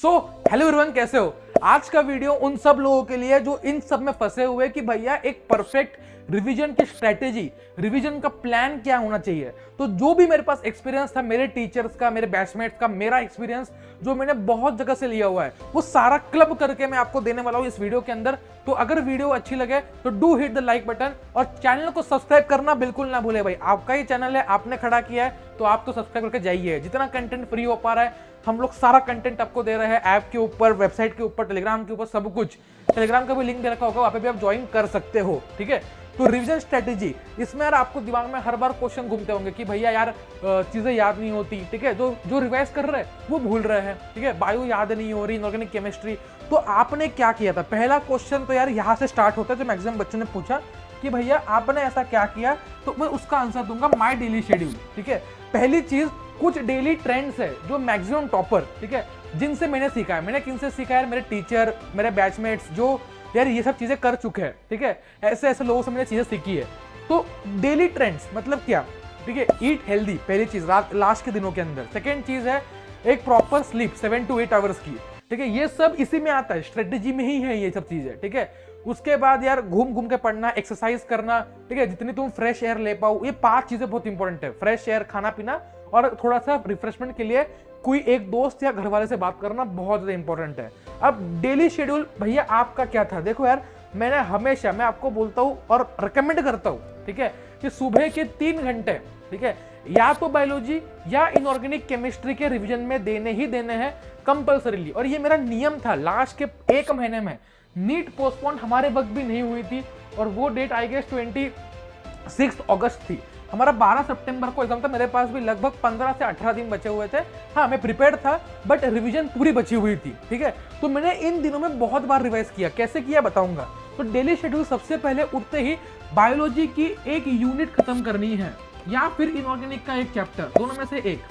So hello everyone, कैसे हो? आज का वीडियो उन सब लोगों के लिए जो इन सब में फंसे हुए कि भैया एक परफेक्ट रिवीजन की स्ट्रेटेजी, रिवीजन का प्लान क्या होना चाहिए। तो जो भी मेरे पास एक्सपीरियंस था, मेरे टीचर्स का, मेरे बैचमेट्स का, मेरा एक्सपीरियंस जो मैंने बहुत जगह से लिया हुआ है, वो सारा क्लब करके मैं आपको देने वाला हूँ इस वीडियो के अंदर। तो अगर वीडियो अच्छी लगे तो do hit the like button और चैनल को सब्सक्राइब करना बिल्कुल ना भूले। भाई आपका ही चैनल है, आपने खड़ा किया है तो आप तो सब्सक्राइब करके जाइए। जितना कंटेंट फ्री हो पा रहा है हम लोग सारा कंटेंट आपको दे रहे हैं, ऐप के ऊपर, वेबसाइट के ऊपर, टेलीग्राम के ऊपर, सब कुछ। टेलीग्राम का भी लिंक दे रखा होगा, वहां पे भी आप ज्वाइन कर सकते हो। ठीक है, तो रिवीजन स्ट्रेटेजी, इसमें यार आपको दिमाग में हर बार क्वेश्चन घूमते होंगे कि भैया यार चीजें याद नहीं होती। ठीक है, जो रिवाइज कर रहे हैं वो भूल रहे हैं। ठीक है, बायो याद नहीं हो रही, इनऑर्गेनिक केमिस्ट्री। तो आपने क्या किया था? पहला क्वेश्चन तो यार यहाँ से स्टार्ट होता है, जो मैक्सिमम बच्चों ने पूछा कि भैया आपने ऐसा क्या किया, तो मैं उसका आंसर दूंगा माई डेली शेड्यूल। ठीक है, पहली चीज, कुछ डेली ट्रेंड्स है जो मैक्सिमम टॉपर, ठीक है, जिनसे मैंने सीखा है। मैंने किनसे सीखा है? मेरे टीचर, मेरे बैचमेट्स जो यार ये सब चीजें कर चुके हैं। ठीक है, ऐसे ऐसे लोगों से मैंने चीजें सीखी है। तो डेली ट्रेंड्स मतलब क्या? ठीक है, ईट हेल्दी, पहली चीज लास्ट के दिनों के अंदर। सेकेंड चीज है एक प्रॉपर स्लीप 7 to 8 आवर्स की। ठीक है, ये सब इसी में आता है, स्ट्रेटेजी में ही है ये सब चीजें। ठीक है, उसके बाद यार घूम घूम के पढ़ना, एक्सरसाइज करना। ठीक है, जितनी तुम फ्रेश एयर ले पाओ, ये 5 चीजें बहुत इंपॉर्टेंट है। फ्रेश एयर, खाना पीना और थोड़ा सा रिफ्रेशमेंट के लिए कोई एक दोस्त या घर वाले से बात करना बहुत ज्यादा इंपॉर्टेंट है। अब डेली शेड्यूल भैया आपका क्या था? देखो यार, मैं आपको बोलता हूँ और रिकमेंड करता हूँ, ठीक है, कि सुबह के 3 घंटे, ठीक है, या तो बायोलॉजी या इनऑर्गेनिक केमिस्ट्री के रिवीजन में देने ही देने हैं कंपल्सरीली। और ये मेरा नियम था लास्ट के 1 महीने में। नीट पोस्टपोन हमारे वक्त भी नहीं हुई थी और वो डेट आई गेस 26 अगस्त थी। हमारा 12 सितंबर को एग्जाम था, मेरे पास भी लगभग 15 से 18 दिन बचे हुए थे। हाँ, मैं प्रिपेयर्ड था बट रिवीजन पूरी बची हुई थी। ठीक है, तो मैंने इन दिनों में बहुत बार रिवाइज किया। कैसे किया बताऊंगा। तो डेली शेड्यूल, सबसे पहले उठते ही बायोलॉजी की एक यूनिट खत्म करनी है या फिर इनऑर्गेनिक का एक चैप्टर, दोनों में से एक।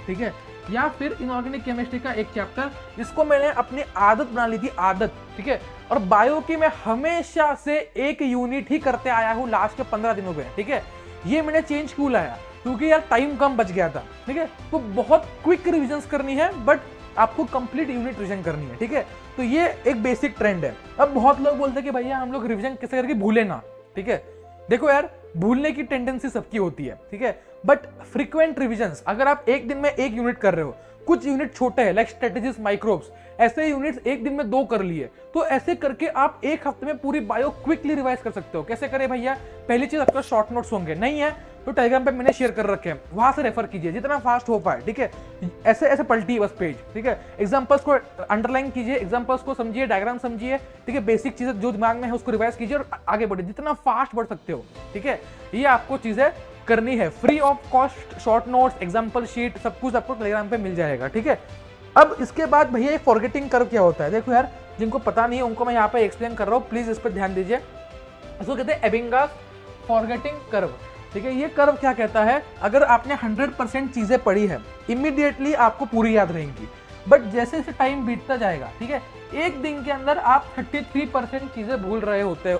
ठीक है, या फिर इनऑर्गेनिक केमिस्ट्री का एक चैप्टर। इसको मैंने अपनी आदत बना ली थी, आदत। ठीक है, और बायो की मैं हमेशा से एक यूनिट ही करते आया हूं लास्ट के 15 दिनों में। ठीक है, ये मैंने चेंज क्यों लाया? क्योंकि यार टाइम कम बच गया था। ठीक है, तो बहुत क्विक रिविजन्स करनी है बट आपको कंप्लीट यूनिट रिविजन करनी है। ठीक है, तो ये एक बेसिक ट्रेंड है। अब बहुत लोग बोलते हैं कि भैया हम लोग रिविजन कैसे करके भूले ना। ठीक है, देखो यार, भूलने की टेंडेंसी सबकी होती है। ठीक है, बट फ्रीक्वेंट रिविजन्स, अगर आप एक दिन में एक यूनिट कर रहे हो, कुछ यूनिट छोटे हैं लाइक स्ट्रेटेजीज, माइक्रोब्स, ऐसे यूनिट्स एक दिन में 2 कर लिए, तो ऐसे करके आप एक हफ्ते में पूरी बायो क्विकली रिवाइज कर सकते हो। कैसे करें भैया? पहली चीज, आपका शॉर्ट नोट्स होंगे, नहीं है तो टेलीग्राम पे मैंने शेयर कर रखे हैं, वहां से रेफर कीजिए जितना फास्ट हो पाए। ठीक है, ऐसे ऐसे पलटिए बस पेज। ठीक है, एग्जांपल्स को अंडरलाइन कीजिए, एग्जांपल्स को समझिए, डायग्राम समझिए। ठीक है, बेसिक चीजें जो दिमाग में है उसको रिवाइज कीजिए और आगे बढ़िए, जितना फास्ट बढ़ सकते हो। ठीक है, ये आपको चीजें करनी है। Free of cost short notes, example sheet, सब कुछ आपको टेलीग्राम पे मिल जाएगा। ठीक है, अब इसके बाद भैया ये फॉरगेटिंग कर्व क्या होता है? देखो यार, जिनको पता नहीं है उनको मैं यहाँ पे एक्सप्लेन कर रहा हूँ, प्लीज इस पर ध्यान दीजिए। इसको कहते हैं एबिंगास फॉरगेटिंग कर्व। ठीक है, ये कर्व क्या कहता है? अगर आपने 100% चीजें पढ़ी है, इमीडिएटली आपको पूरी याद रहेंगी, बट जैसे जैसे टाइम बीतता जाएगा, ठीक है, एक दिन के अंदर आप 33% चीजें भूल रहे होते हो।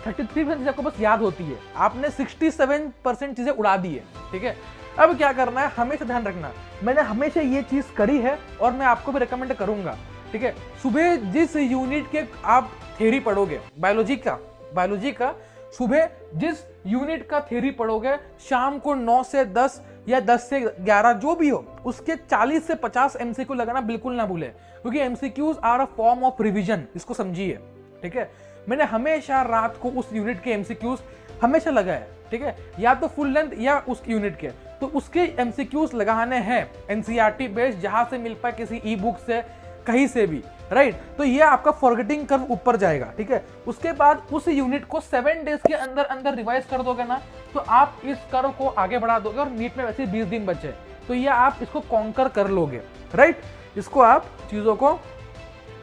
33% चीजें आपको बस याद होती है, आपने 67% चीजें उड़ा दी है। ठीक है, अब क्या करना है, हमेशा ध्यान रखना, मैंने हमेशा ये चीज करी है और मैं आपको भी रिकमेंड करूंगा। ठीक है, सुबह जिस यूनिट के आप थ्योरी पढ़ोगे, बायोलॉजी का सुबह जिस यूनिट का थ्योरी पढ़ोगे, शाम को 9 से 10 या 10 से 11 जो भी हो, उसके 40 से 50 एमसीक्यू लगाना बिल्कुल ना भूले, क्योंकि MCQs are a form of revision, इसको समझिए। ठीक है, मैंने हमेशा रात को उस यूनिट के एमसीक्यूज हमेशा लगाए। ठीक है, या तो फुल लेंथ या उस यूनिट के, तो उसके एमसीक्यूज लगाने हैं एनसीईआरटी बेस्ड, जहां से मिल पाए, किसी ई बुक से, कहीं से भी, राइट। तो ये आपका फॉरगेटिंग कर्व ऊपर जाएगा। ठीक है, उसके बाद उस यूनिट को 7 डेज के अंदर अंदर रिवाइज कर दोगे ना, तो आप इस कर्व को आगे बढ़ा दोगे और नीट में वैसे 20 दिन बचे, तो ये आप इसको कॉन्कर कर लोगे, राइट। इसको आप चीजों को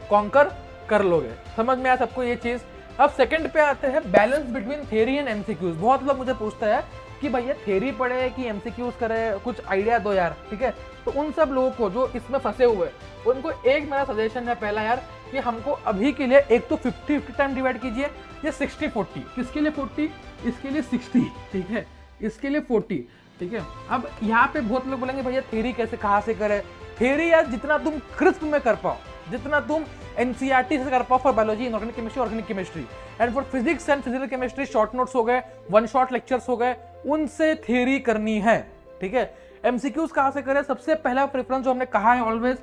कॉन्कर कर लोगे। समझ में आया सबको ये चीज? अब सेकंड पे आते हैं, balance between theory and MCQs. बहुत लोग मुझे पूछते हैं कि भैया थ्योरी पढ़े कि एमसीक्यूज करे, कुछ आइडिया दो यार। ठीक है, तो उन सब लोगों को जो इसमें फंसे हुए हैं, उनको एक मेरा सजेशन है, पहला यार, कि हमको अभी के लिए एक तो 50-50 टाइम डिवाइड कीजिए या 60-40। किसके लिए 40? इसके लिए 60। ठीक है, इसके लिए 40। ठीक है। अब यहाँ पे बहुत लोग बोलेंगे भैया थ्योरी कैसे कहाँ से करे, थ्योरी यार जितना तुम क्रिस्प में कर पाओ, जितना तुम एनसीईआरटी से कर पाओ for biology, inorganic chemistry, organic chemistry, and for physics and physical chemistry short notes हो गए, वन शॉट लेक्चर्स हो गए, उनसे थ्योरी करनी है। ठीक है। एमसीक्यूज कहाँ से करें, सबसे पहला प्रेफरेंस जो हमने कहा है ऑलवेज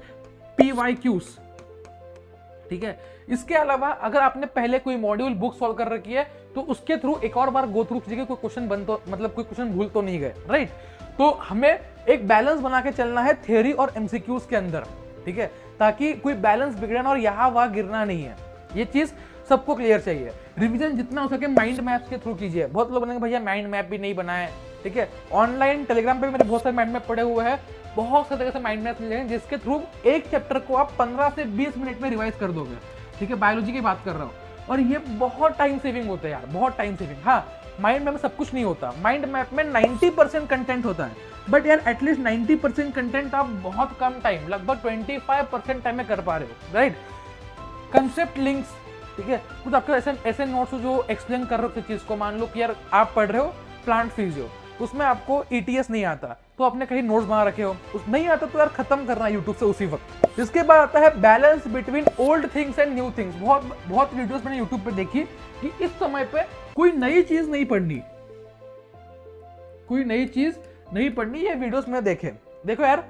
पीवाईक्यूज। ठीक है। इसके अलावा अगर आपने पहले कोई मॉड्यूल बुक सॉल्व कर रखी है तो उसके थ्रू एक और बार गो थ्रू कीजिए, कोई क्वेश्चन बन तो मतलब कोई क्वेश्चन भूल तो नहीं गए, राइट। तो हमें एक बैलेंस बना के चलना है थ्योरी और एमसीक्यूज के अंदर। ठीक है। ताकि कोई बैलेंस बिगड़े ना और यहाँ वहां गिरना नहीं है, ये चीज सबको क्लियर चाहिए। रिवीजन जितना हो सके माइंड मैप्स के थ्रू कीजिए। बहुत लोग बोलेंगे भैया माइंड मैप भी नहीं बनाए। ठीक है। ऑनलाइन टेलीग्राम पे मेरे बहुत सारे माइंड मैप पड़े हुए हैं, बहुत सारे तरह से माइंड मैप मिल जाएंगे जिसके थ्रू एक चैप्टर को आप 15 से 20 मिनट में रिवाइज कर दोगे। ठीक है। बायोलॉजी की बात कर रहा हूँ, और ये बहुत टाइम सेविंग होता है यार, बहुत टाइम सेविंग। हाँ, माइंड मैप में सब कुछ नहीं होता, माइंड मैप में 90% कंटेंट होता है, बट यार एटलीस्ट 90% कंटेंट आप बहुत कम टाइम, लगभग 25% टाइम में कर पा रहे हो, राइट। कंसेप्ट लिंक्स, ठीक है। कुछ आपके ऐसे नोट्स जो एक्सप्लेन कर रहे हो चीज को, मान लो कि यार आप पढ़ रहे हो प्लांट फिजियो, उसमें आपको ईटीएस नहीं आता तो आपने कहीं नोट्स बना रखे हो, उस नहीं आता तो यार खत्म करना है यूट्यूब से उसी वक्त। इसके बाद आता है balance between old things and new things. बहुत वीडियोस मैंने यूट्यूब पे देखी कि इस समय पे कोई नई चीज नहीं पढ़नी, कोई नई चीज नहीं पढ़नी, ये वीडियोस में देखे। देखो यार,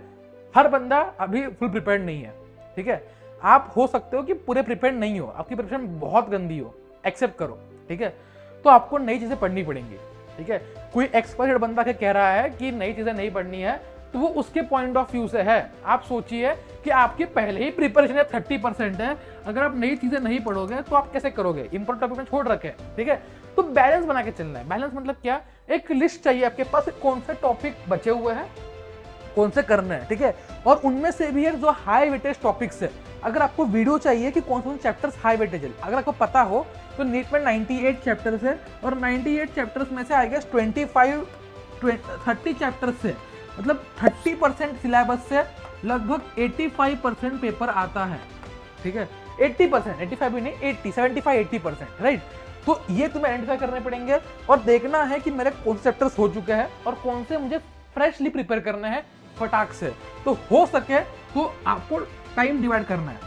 हर बंदा अभी फुल प्रिपेयर्ड नहीं है। ठीक है। आप हो सकते हो कि पूरे प्रिपेयर्ड नहीं हो, आपकी प्रिपरेशन बहुत गंदी हो, एक्सेप्ट करो। ठीक है। तो आपको नई चीजें पढ़नी पड़ेंगी। ठीक है। कोई एक्सपर्ट बंदा के कह रहा है कि नई चीजें नहीं पढ़नी है तो वो उसके पॉइंट ऑफ व्यू से है। आप सोचिए कि आपकी पहले ही प्रिपरेशन 30% है, अगर आप नई चीजें नहीं पढ़ोगे तो आप कैसे करोगे, इंपॉर्टेंट टॉपिक में छोड़ रखे। ठीक है। तो बैलेंस बना के चलना है। बैलेंस मतलब क्या, एक लिस्ट चाहिए आपके पास, कौन से टॉपिक बचे हुए हैं, कौन से करने हैं। ठीक है। और उनमें से भी जो हाई वेटेज टॉपिक्स है, अगर आपको वीडियो चाहिए कि कौन से चैप्टर्स हाई वेटेज है, अगर आपको पता हो तो नीट में 98 चैप्टर्स है, और 98 चैप्टर्स में से आई गेस 30 चैप्टर्स से, मतलब 30% सिलेबस से लगभग 85% पेपर आता है। ठीक है। 80%, 85 भी नहीं, 80, 75, 80%, राइट। तो ये तुम्हें आइडेंटिफाई करने पड़ेंगे और देखना है कि मेरे कौन से चैप्टर्स हो चुके हैं और कौन से मुझे फ्रेशली प्रिपेयर करने हैं फटाक से। तो हो सके तो आपको टाइम डिवाइड करना है।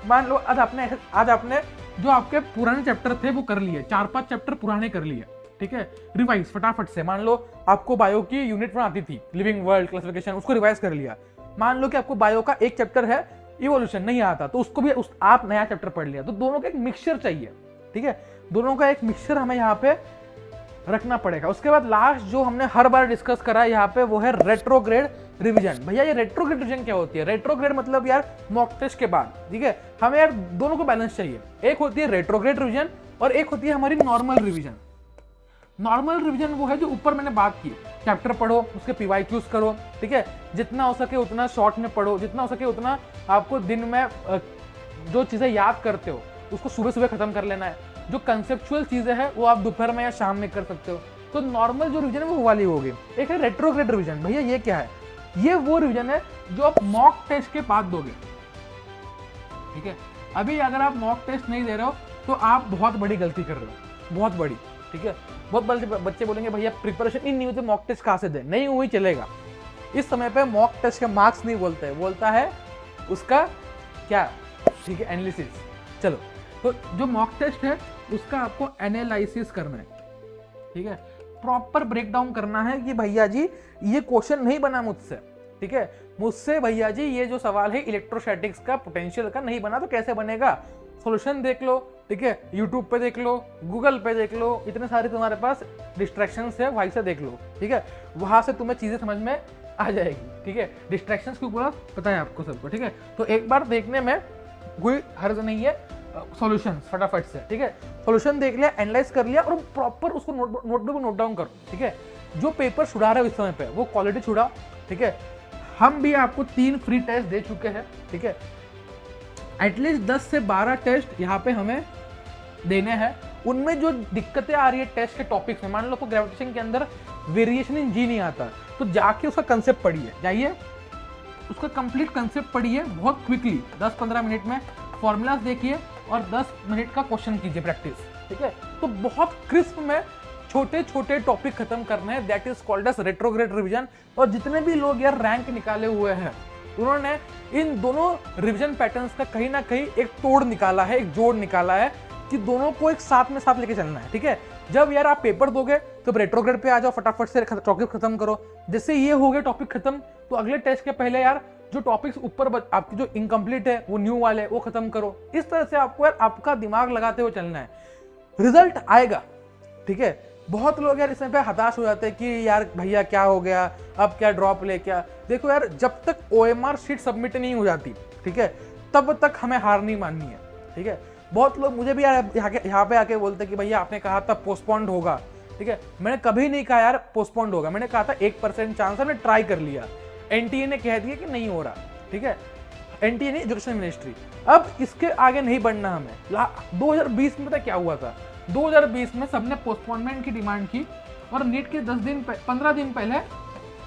मान लो आज आपने जो आपके पुराने चैप्टर थे वो कर लिए, 4-5 चैप्टर पुराने कर लिए। ठीक है। रिवाइज फटाफट से, मान लो आपको बायो की यूनिट 1 आती थी, लिविंग वर्ल्ड क्लासिफिकेशन, उसको रिवाइज कर लिया। मान लो कि आपको बायो का एक चैप्टर है इवोल्यूशन नहीं आता तो उसको भी आप नया चैप्टर पढ़ लिया। तो दोनों का एक मिक्सचर चाहिए। ठीक है। दोनों का एक मिक्सचर हमें यहाँ पे रखना पड़ेगा। उसके बाद लास्ट जो हमने हर बार डिस्कस करा है यहाँ पे वो है रेट्रोग्रेड रिवीजन। भैया ये रेट्रोग्रेड रिवीजन क्या होती है? रेट्रोग्रेड मतलब यार मॉक टेस्ट के बाद। ठीक है। हमें यार दोनों को बैलेंस चाहिए, एक होती है रेट्रोग्रेड रिवीजन और एक होती है हमारी नॉर्मल रिवीजन। नॉर्मल रिवीजन वो है जो ऊपर मैंने बात की, चैप्टर पढ़ो, उसके पीवाईक्यूज करो। ठीक है। जितना हो सके उतना शॉर्ट में पढ़ो, जितना हो सके उतना आपको दिन में जो चीजें याद करते हो उसको सुबह सुबह खत्म कर लेना है। जो कंसेप्चुअल चीजें हैं वो आप दोपहर में या शाम में कर सकते हो। तो नॉर्मल जो रिवीजन है वो वाली होगी। एक है रेट्रोग्रेड रिवीजन। भैया ये क्या है? ये वो रिवीजन है जो आप मॉक टेस्ट के बाद दोगे। ठीक है। अभी अगर आप मॉक टेस्ट नहीं दे रहे हो तो आप बहुत बड़ी गलती कर रहे हो, बहुत बड़ी। ठीक है। बहुत बच्चे बोलेंगे भैया प्रिपरेशन ही नहीं हुई तो मॉक टेस्ट कहाँ से दे? नहीं हुई चलेगा। इस समय पे मॉक टेस्ट के मार्क्स नहीं बोलते, बोलता है उसका क्या, ठीक है, एनालिसिस। चलो, तो जो मॉक टेस्ट है उसका आपको एनालिसिस करना है। ठीक है। प्रॉपर ब्रेकडाउन करना है कि भैया जी ये क्वेश्चन नहीं बना मुझसे। ठीक है। मुझसे भैया जी ये जो सवाल है इलेक्ट्रोस्टैटिक्स का पोटेंशियल का नहीं बना तो कैसे बनेगा? सॉल्यूशन देख लो। ठीक है। यूट्यूब पे देख लो, गूगल पे देख लो, इतने सारे तुम्हारे पास डिस्ट्रैक्शंस है, वहीं से देख लो। ठीक है। वहां से तुम्हें चीजें समझ में आ जाएगी। ठीक है। डिस्ट्रैक्शंस के ऊपर पता है आपको सबको। ठीक है। तो एक बार देखने में कोई हर्ज नहीं है, सॉल्यूशन फटाफट से। ठीक है। सॉल्यूशन देख लिया, एनालाइज कर लिया और प्रॉपर उसको नोटबुक में नोट डाउन करो। ठीक है। जो पेपर छुड़ा रहे हो इस समय पे वो क्वालिटी छुड़ाओ। ठीक है। हम भी आपको 3 फ्री टेस्ट दे चुके हैं। ठीक है। एटलीस्ट 10 से 12 टेस्ट यहाँ पे हमें देने हैं। उनमें जो दिक्कतें आ रही है टेस्ट के टॉपिक्स में, मान लो आपको ग्रेविटेशन के अंदर वेरिएशन इन जी नहीं आता तो जाके उसका कंसेप्ट पढ़िए, जाइए उसका कंप्लीट कंसेप्ट पढ़िए बहुत क्विकली, 10-15 मिनट में फॉर्मूलाज देखिए और 10 मिनट का क्वेश्चन कीजिए प्रैक्टिस। ठीक है। तो बहुत क्रिस्प में छोटे छोटे टॉपिक खत्म करने हैं, that is called as retrograde revision. और जितने भी लोग यार रैंक निकाले हुए हैं उन्होंने इन दोनों रिवीजन पैटर्न्स का कहीं ना कहीं एक तोड़ निकाला है, एक जोड़ निकाला है कि दोनों को एक साथ लेके चलना है। ठीक है, जब यार आप पेपर दोगे तो रेट्रोग्रेड पे आ जाओ, फटाफट से टॉपिक खत्म करो। जैसे ये हो गए टॉपिक खत्म, तो अगले टेस्ट के पहले यार जो टॉपिक्स ऊपर आपकी जो इनकम्प्लीट है वो न्यू वाले वो खत्म करो। इस तरह से आपको यार आपका दिमाग लगाते हुए चलना है, रिजल्ट आएगा। ठीक है, बहुत लोग यार इसमें पे हताश हो जाते हैं कि यार भैया क्या हो गया, अब क्या ड्रॉप ले क्या। देखो यार, जब तक OMR शीट सबमिट नहीं हो जाती, ठीक है, तब तक हमें हार नहीं माननी है। ठीक है, बहुत लोग मुझे भी यार यहाँ पे आके बोलते हैं कि भैया आपने कहा था पोस्टपोन्ड होगा। ठीक है, मैंने कभी नहीं कहा यार पोस्टपोन्ड होगा, मैंने कहा था 1% चांस है, मैंने ट्राई कर लिया। NTA ने कह दिया कि नहीं हो रहा। ठीक है, NTA ने, एजुकेशन मिनिस्ट्री। अब इसके आगे नहीं बढ़ना हमें। 2020 में पता क्या हुआ था, 2020 में सबने पोस्टपोनमेंट की डिमांड की और नीट के 15 दिन पहले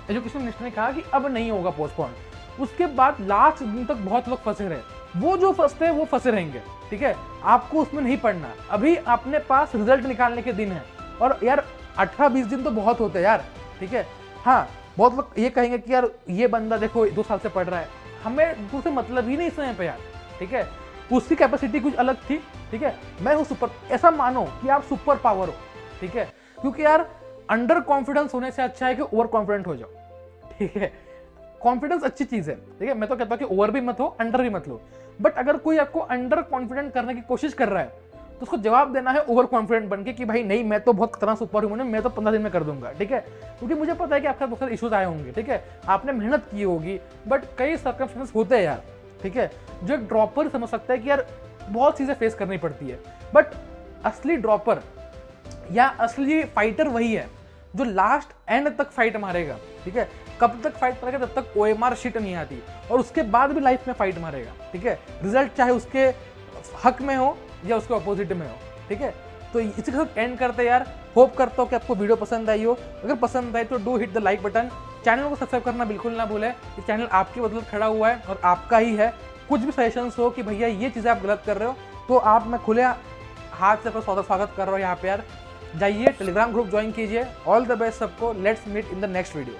एजुकेशन मिनिस्टर ने कहा कि अब नहीं होगा पोस्टपोन। उसके बाद लास्ट दिन तक बहुत लोग फंसे रहे, वो जो फंसते हैं वो फंसे रहेंगे। ठीक है, आपको उसमें नहीं पड़ना। अभी अपने पास रिजल्ट निकालने के दिन है और यार 18-20 दिन तो बहुत होते हैं यार। ठीक है, हाँ, बहुत लोग ये कहेंगे कि यार ये बंदा देखो 2 साल से पढ़ रहा है, हमें दूसरे मतलब ही नहीं इस समय पे यार। ठीक है, उसकी कैपेसिटी कुछ अलग थी। ठीक है, मैं हूँ सुपर, ऐसा मानो कि आप सुपर पावर हो। ठीक है, क्योंकि यार अंडर कॉन्फिडेंस होने से अच्छा है कि ओवर कॉन्फिडेंट हो जाओ। ठीक है, कॉन्फिडेंस अच्छी चीज है। ठीक है, मैं तो कहता हूँ कि ओवर भी मत हो, अंडर भी मत लो। बट अगर कोई आपको अंडर कॉन्फिडेंट करने की कोशिश कर रहा है तो उसको जवाब देना है ओवर कॉन्फिडेंट बन के कि भाई नहीं, मैं तो बहुत खतरनाक सुपर ह्यूमन हूं, मैं तो 15 दिन में कर दूंगा। ठीक है, क्योंकि मुझे पता है कि आपके बहुत सारे इश्यूज आए होंगे। ठीक है, आपने मेहनत की होगी, बट कई सर्कमस्टेंसेस होते हैं यार। ठीक है, जो एक ड्रॉपर समझ सकता है कि यार बहुत चीजें फेस करनी पड़ती है, बट असली ड्रॉपर या असली फाइटर वही है जो लास्ट एंड तक फाइट मारेगा। ठीक है, कब तक फाइट मारेगा, जब तक OMR शीट नहीं आती, और उसके बाद भी लाइफ में फाइट मारेगा। ठीक है, रिजल्ट चाहे उसके हक में हो या उसके अपोजिट में हो। ठीक है, तो इसी के साथ एंड करते हैं यार। होप करता हूँ कि आपको वीडियो पसंद आई हो। अगर पसंद आई तो do hit the like button. Channel को सब्सक्राइब करना बिल्कुल ना भूलें, ये चैनल आपकी बदौलत खड़ा हुआ है और आपका ही है। कुछ भी सजेशंस हो कि भैया ये चीज़ें आप गलत कर रहे हो, तो आप, मैं खुले हाथ से आपका स्वागत कर रहा हूँ यहाँ पे यार। जाइए टेलीग्राम ग्रुप ज्वाइन कीजिए। ऑल द बेस्ट सबको, let's meet in the next video.